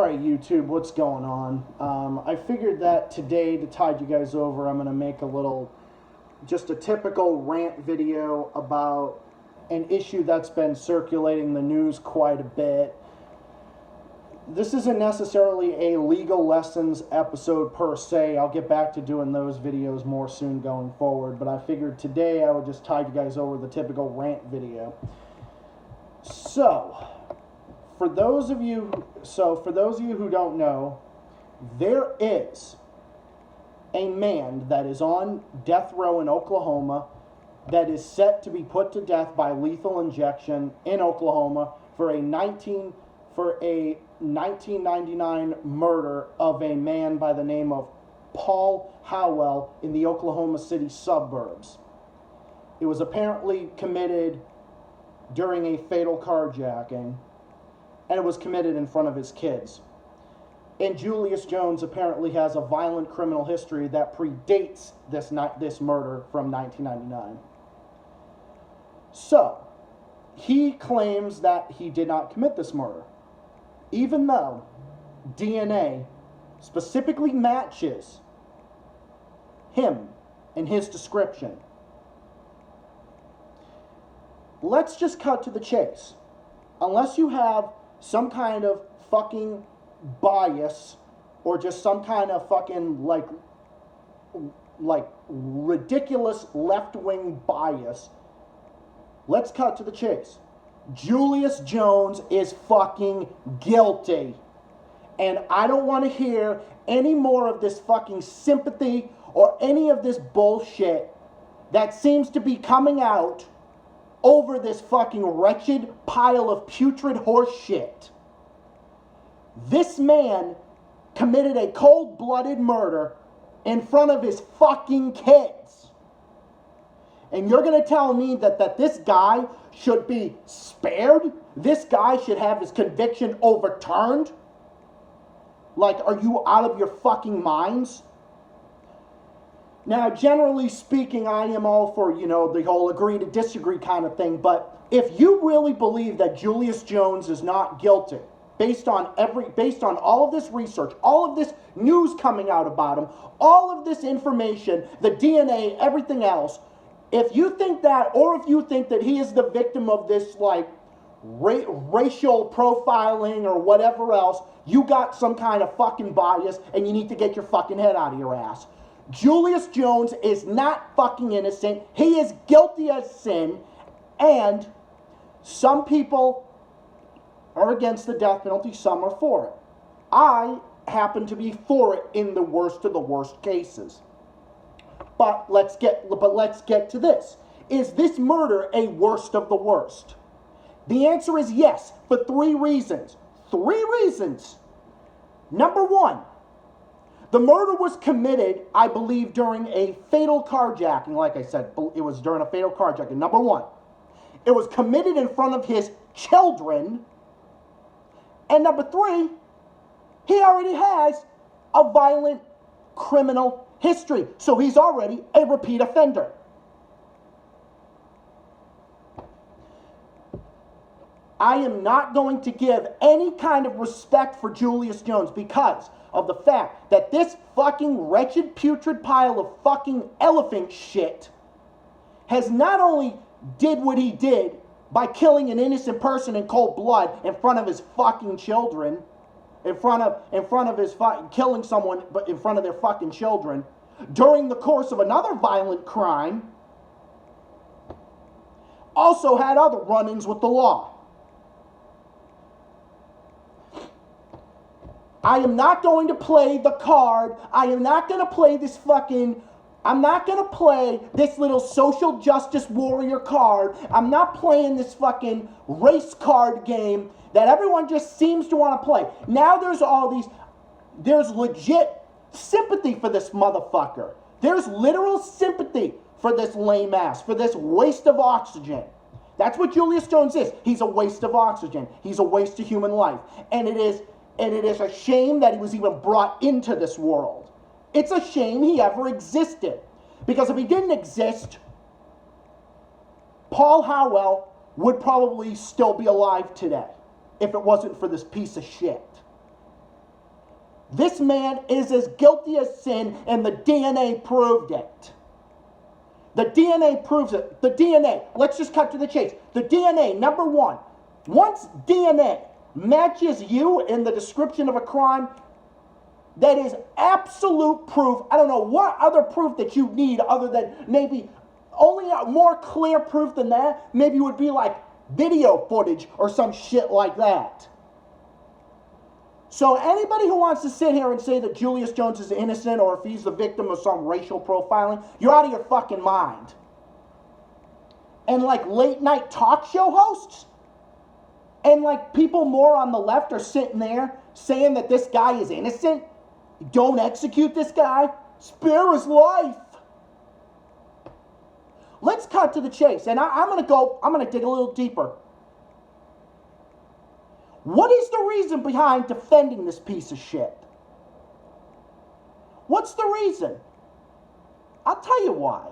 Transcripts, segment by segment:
Alright, YouTube, what's going on? I figured that today, to tide you guys over, I'm going to make just a typical rant video about an issue that's been circulating the news quite a bit. This isn't necessarily a legal lessons episode per se. I'll get back to doing those videos more soon going forward, but I figured today I would just tide you guys over the typical rant video. So, for those of you who don't know, there is a man that is on death row in Oklahoma that is set to be put to death by lethal injection in Oklahoma for a 1999 murder of a man by the name of Paul Howell in the Oklahoma City suburbs. It was apparently committed during a fatal carjacking, and it was committed in front of his kids. And Julius Jones apparently has a violent criminal history that predates this murder from 1999. So, he claims that he did not commit this murder, even though DNA specifically matches him and his description. Let's just cut to the chase. Unless you have some kind of fucking bias or just some kind of fucking like ridiculous left-wing bias, let's cut to the chase. Julius Jones is fucking guilty. And I don't want to hear any more of this fucking sympathy or any of this bullshit that seems to be coming out over this fucking wretched pile of putrid horse shit. This man committed a cold-blooded murder in front of his fucking kids. And you're going to tell me that this guy should be spared? This guy should have his conviction overturned? Like, are you out of your fucking minds? Now, generally speaking, I am all for, the whole agree to disagree kind of thing, but if you really believe that Julius Jones is not guilty, based on all of this research, all of this news coming out about him, all of this information, the DNA, everything else, if you think that, or if you think that he is the victim of this, racial profiling or whatever else, you got some kind of fucking bias and you need to get your fucking head out of your ass. Julius Jones is not fucking innocent. He is guilty as sin, and some people are against the death penalty, some are for it. I happen to be for it in the worst of the worst cases. But let's get to this. Is this murder a worst of the worst? The answer is yes, for three reasons. Three reasons. Number one, the murder was committed, I believe, during a fatal carjacking. Like I said, it was during a fatal carjacking. Number one, it was committed in front of his children. And number three, he already has a violent criminal history. So he's already a repeat offender. I am not going to give any kind of respect for Julius Jones because of the fact that this fucking wretched, putrid pile of fucking elephant shit has not only did what he did by killing an innocent person in cold blood in front of his fucking children, in front of his killing someone but in front of their fucking children, during the course of another violent crime, also had other run-ins with the law. I am not going to play the card. I am not going to play I'm not going to play this little social justice warrior card. I'm not playing this fucking race card game that everyone just seems to want to play. Now there's legit sympathy for this motherfucker. There's literal sympathy for this lame ass, for this waste of oxygen. That's what Julius Jones is. He's a waste of oxygen. He's a waste of human life. And it is a shame that he was even brought into this world. It's a shame he ever existed. Because if he didn't exist, Paul Howell would probably still be alive today if it wasn't for this piece of shit. This man is as guilty as sin, and the DNA proved it. The DNA proves it. The DNA, let's just cut to the chase. The DNA, number one, once DNA matches you in the description of a crime, that is absolute proof. I don't know what other proof that you need other than maybe only a more clear proof than that. Maybe it would be like video footage or some shit like that. So anybody who wants to sit here and say that Julius Jones is innocent or if he's the victim of some racial profiling, you're out of your fucking mind. And like late night talk show hosts and like people more on the left are sitting there saying that this guy is innocent. Don't execute this guy. Spare his life. Let's cut to the chase. And I'm going to dig a little deeper. What is the reason behind defending this piece of shit? What's the reason? I'll tell you why.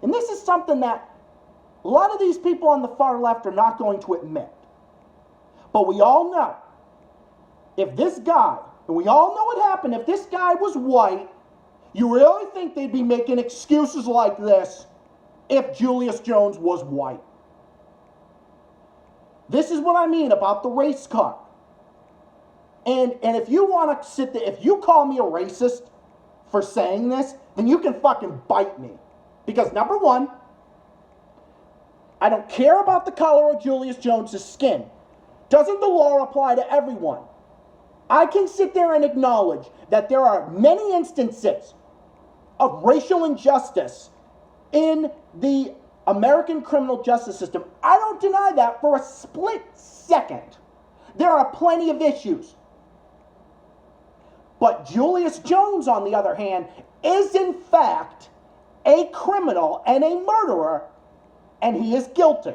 And this is something that a lot of these people on the far left are not going to admit. But we all know, if this guy, and we all know what happened, if this guy was white, you really think they'd be making excuses like this if Julius Jones was white? This is what I mean about the race card. And if you want to sit there, if you call me a racist for saying this, then you can fucking bite me. Because number one, I don't care about the color of Julius Jones' skin. Doesn't the law apply to everyone? I can sit there and acknowledge that there are many instances of racial injustice in the American criminal justice system. I don't deny that for a split second. There are plenty of issues. But Julius Jones, on the other hand, is in fact a criminal and a murderer, and he is guilty.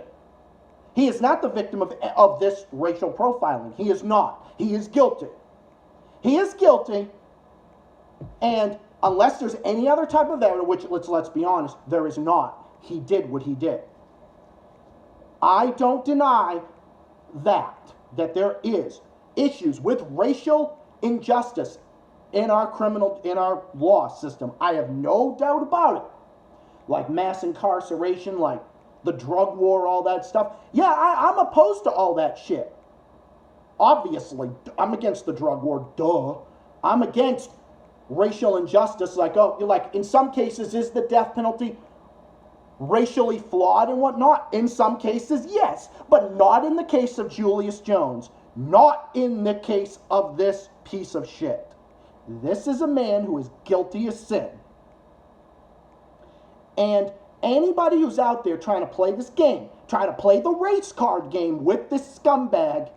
He is not the victim of this racial profiling. He is not. He is guilty. He is guilty, and unless there's any other type of evidence, which let's be honest, there is not. He did what he did. I don't deny that there is issues with racial injustice in our law system. I have no doubt about it. Like mass incarceration, like the drug war, all that stuff. Yeah, I'm opposed to all that shit. Obviously, I'm against the drug war, duh. I'm against racial injustice, like in some cases, is the death penalty racially flawed and whatnot? In some cases, yes, but not in the case of Julius Jones. Not in the case of this piece of shit. This is a man who is guilty as sin. And anybody who's out there trying to play this game, trying to play the race card game with this scumbag,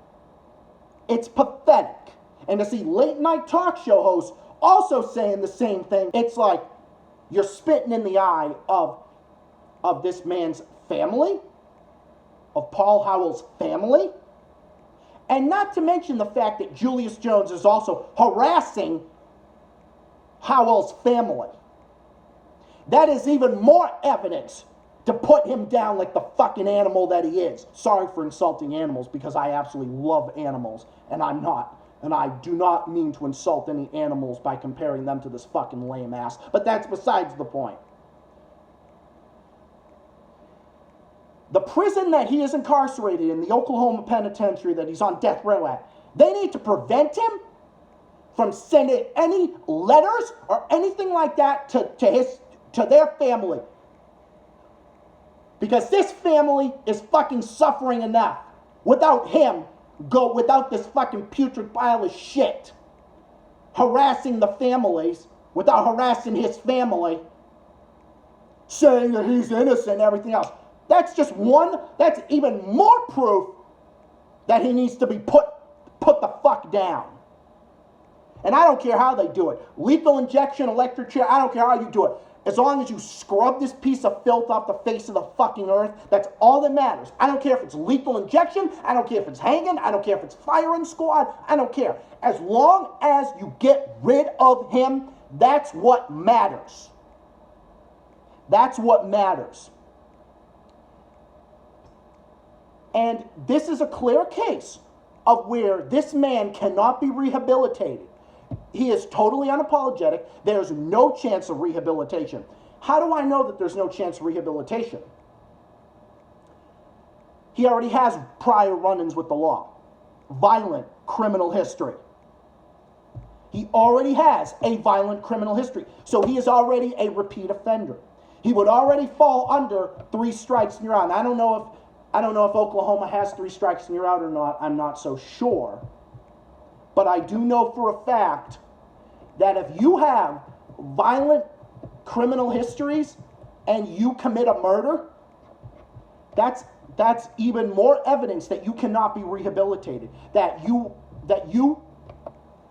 it's pathetic. And to see late night talk show hosts also saying the same thing, it's like you're spitting in the eye of this man's family, of Paul Howell's family, and not to mention the fact that Julius Jones is also harassing Howell's family. That is even more evidence to put him down like the fucking animal that he is. Sorry for insulting animals, because I absolutely love animals, and I'm not. And I do not mean to insult any animals by comparing them to this fucking lame ass, but that's besides the point. The prison that he is incarcerated in, the Oklahoma penitentiary that he's on death row at, they need to prevent him from sending any letters or anything like that to their family. Because this family is fucking suffering enough without him, without this fucking putrid pile of shit harassing the families, without harassing his family, saying that he's innocent and everything else. That's even more proof that he needs to be put the fuck down. And I don't care how they do it. Lethal injection, electric chair, I don't care how you do it. As long as you scrub this piece of filth off the face of the fucking earth, that's all that matters. I don't care if it's lethal injection, I don't care if it's hanging, I don't care if it's firing squad, I don't care. As long as you get rid of him, that's what matters. That's what matters. And this is a clear case of where this man cannot be rehabilitated. He is totally unapologetic. There's no chance of rehabilitation. How do I know that there's no chance of rehabilitation? He already has prior run-ins with the law. Violent criminal history. He already has a violent criminal history. So he is already a repeat offender. He would already fall under 3 strikes and you're out. And I don't know if Oklahoma has 3 strikes and you're out or not. I'm not so sure. But I do know for a fact that if you have violent criminal histories and you commit a murder, that's even more evidence that you cannot be rehabilitated. That you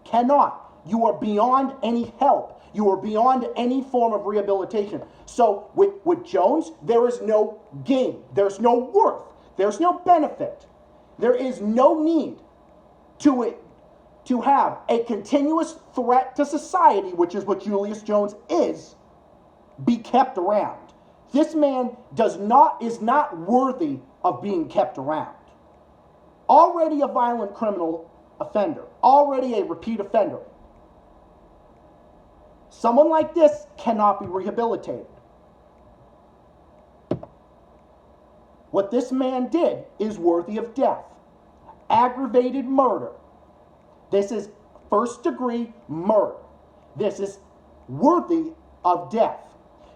cannot. You are beyond any help. You are beyond any form of rehabilitation. So with Jones, there is no gain. There's no worth. There's no benefit. There is no need to have a continuous threat to society, which is what Julius Jones is, be kept around. This man is not worthy of being kept around. Already a violent criminal offender. Already a repeat offender. Someone like this cannot be rehabilitated. What this man did is worthy of death. Aggravated murder. This is first-degree murder. This is worthy of death.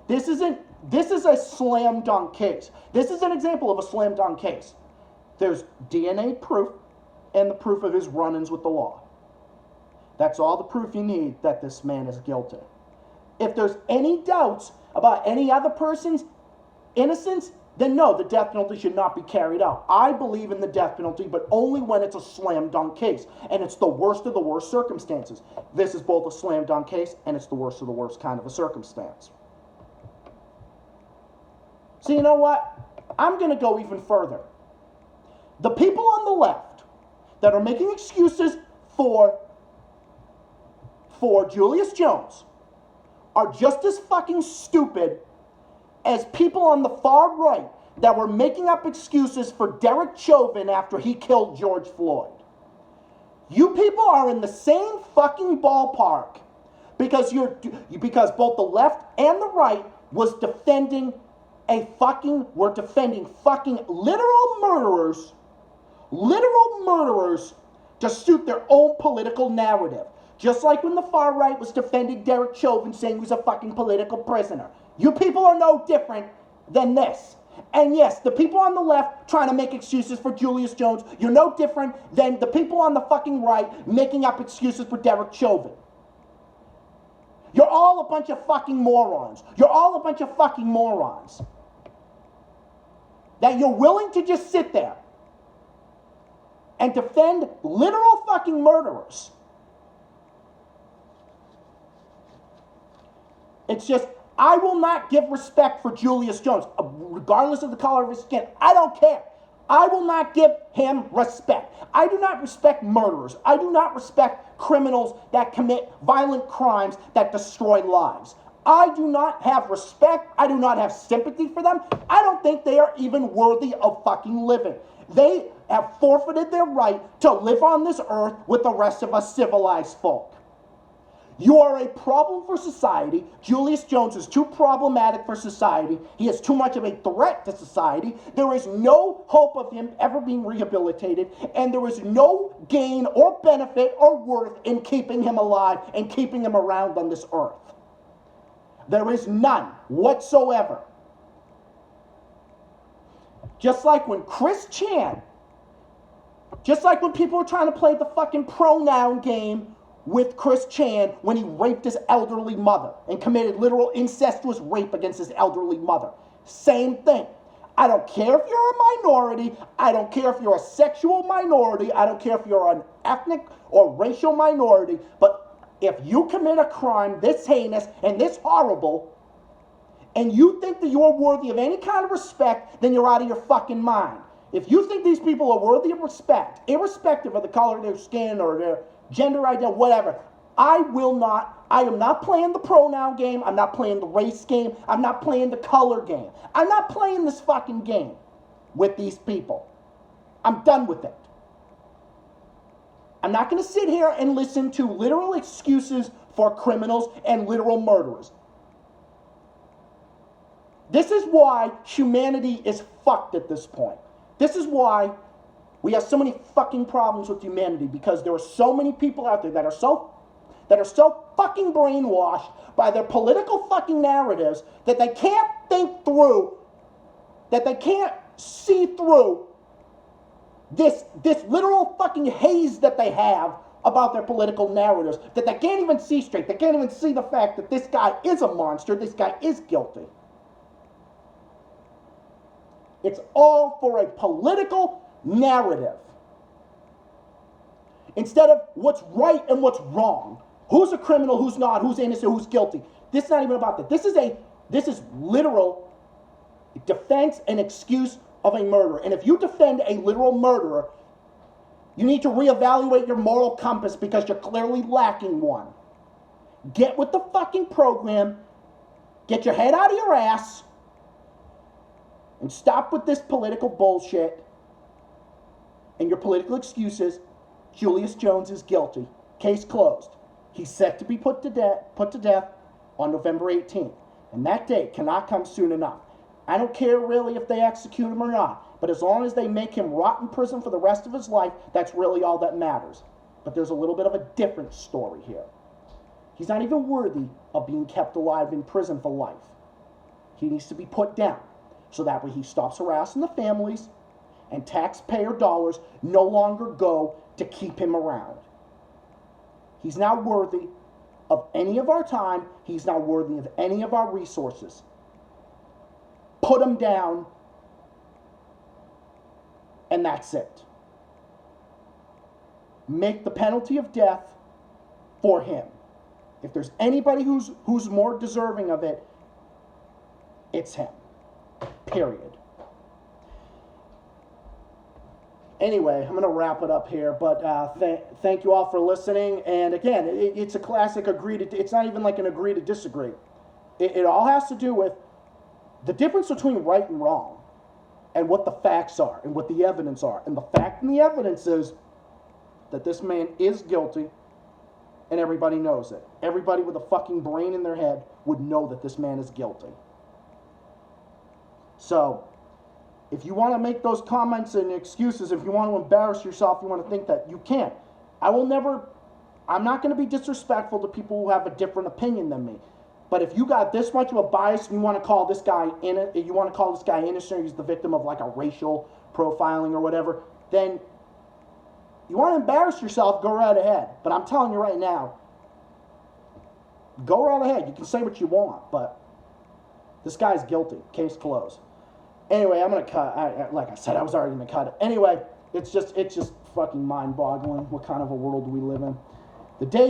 This is a slam dunk case. This is an example of a slam dunk case. There's DNA proof and the proof of his run-ins with the law. That's all the proof you need that this man is guilty. If there's any doubts about any other person's innocence, then no, the death penalty should not be carried out. I believe in the death penalty, but only when it's a slam dunk case, and it's the worst of the worst circumstances. This is both a slam dunk case, and it's the worst of the worst kind of a circumstance. So you know what? I'm going to go even further. The people on the left that are making excuses for Julius Jones are just as fucking stupid as people on the far right that were making up excuses for Derek Chauvin after he killed George Floyd. You people are in the same fucking ballpark because both the left and the right were defending fucking literal murderers to suit their own political narrative. Just like when the far right was defending Derek Chauvin saying he was a fucking political prisoner. You people are no different than this. And yes, the people on the left trying to make excuses for Julius Jones, you're no different than the people on the fucking right making up excuses for Derek Chauvin. You're all a bunch of fucking morons. You're all a bunch of fucking morons. That you're willing to just sit there and defend literal fucking murderers. It's just, I will not give respect for Julius Jones, regardless of the color of his skin. I don't care. I will not give him respect. I do not respect murderers. I do not respect criminals that commit violent crimes that destroy lives. I do not have respect. I do not have sympathy for them. I don't think they are even worthy of fucking living. They have forfeited their right to live on this earth with the rest of us civilized folk. You are a problem for society. Julius Jones is too problematic for society. He is too much of a threat to society. There is no hope of him ever being rehabilitated, and there is no gain or benefit or worth in keeping him alive and keeping him around on this earth. There is none whatsoever. Just like when Chris Chan, just like when people were trying to play the fucking pronoun game with Chris Chan when he raped his elderly mother and committed literal incestuous rape against his elderly mother. Same thing. I don't care if you're a minority. I don't care if you're a sexual minority. I don't care if you're an ethnic or racial minority. But if you commit a crime this heinous and this horrible, and you think that you're worthy of any kind of respect, then you're out of your fucking mind. If you think these people are worthy of respect, irrespective of the color of their skin or their gender identity, whatever, I am not playing the pronoun game. I'm not playing the race game. I'm not playing the color game. I'm not playing this fucking game with these people. I'm done with it. I'm not going to sit here and listen to literal excuses for criminals and literal murderers. This is why humanity is fucked at this point. This is why we have so many fucking problems with humanity, because there are so many people out there that are so fucking brainwashed by their political fucking narratives that they can't think through, that they can't see through this literal fucking haze that they have about their political narratives, that they can't even see straight. They can't even see the fact that this guy is a monster, this guy is guilty. It's all for a political narrative, instead of what's right and what's wrong. Who's a criminal, who's not, who's innocent, who's guilty. This is not even about that. This is literal defense and excuse of a murderer. And if you defend a literal murderer, you need to reevaluate your moral compass, because you're clearly lacking one. Get with the fucking program, get your head out of your ass, and stop with this political bullshit and your political excuses. Julius Jones is guilty. Case closed. He's set to be put to death on November 18th. And that day cannot come soon enough. I don't care really if they execute him or not, but as long as they make him rot in prison for the rest of his life, that's really all that matters. But there's a little bit of a different story here. He's not even worthy of being kept alive in prison for life. He needs to be put down, so that way he stops harassing the families, and taxpayer dollars no longer go to keep him around. He's not worthy of any of our time. He's not worthy of any of our resources. Put him down, and that's it. Make the penalty of death for him. If there's anybody who's more deserving of it, it's him. Period. Anyway, I'm going to wrap it up here, but thank you all for listening. And again, it's a classic it's not even like an agree to disagree. It all has to do with the difference between right and wrong, and what the facts are, and what the evidence are. And the fact and the evidence is that this man is guilty, and everybody knows it. Everybody with a fucking brain in their head would know that this man is guilty. So, if you want to make those comments and excuses, if you want to embarrass yourself, you want to think that, you can. I'm not going to be disrespectful to people who have a different opinion than me. But if you got this much of a bias and you want to call this guy innocent, he's the victim of like a racial profiling or whatever, then you want to embarrass yourself, go right ahead. But I'm telling you right now, go right ahead. You can say what you want, but this guy's guilty. Case closed. Anyway, I'm going to cut. Like I said, I was already going to cut it. Anyway, it's just fucking mind-boggling. What kind of a world do we live in? The day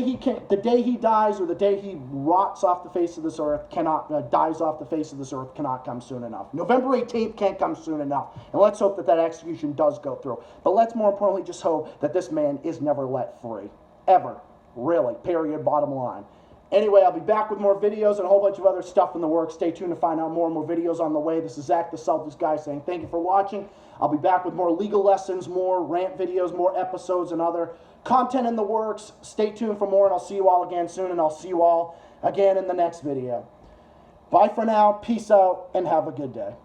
he dies, or the day he rots off the face of this earth, dies off the face of this earth, cannot come soon enough. November 18th can't come soon enough. And let's hope that execution does go through. But let's more importantly just hope that this man is never let free. Ever. Really. Period. Bottom line. Anyway, I'll be back with more videos and a whole bunch of other stuff in the works. Stay tuned to find out more and more videos on the way. This is Zach, the Selfish Guy, saying thank you for watching. I'll be back with more legal lessons, more rant videos, more episodes, and other content in the works. Stay tuned for more, and I'll see you all again soon, and I'll see you all again in the next video. Bye for now, peace out, and have a good day.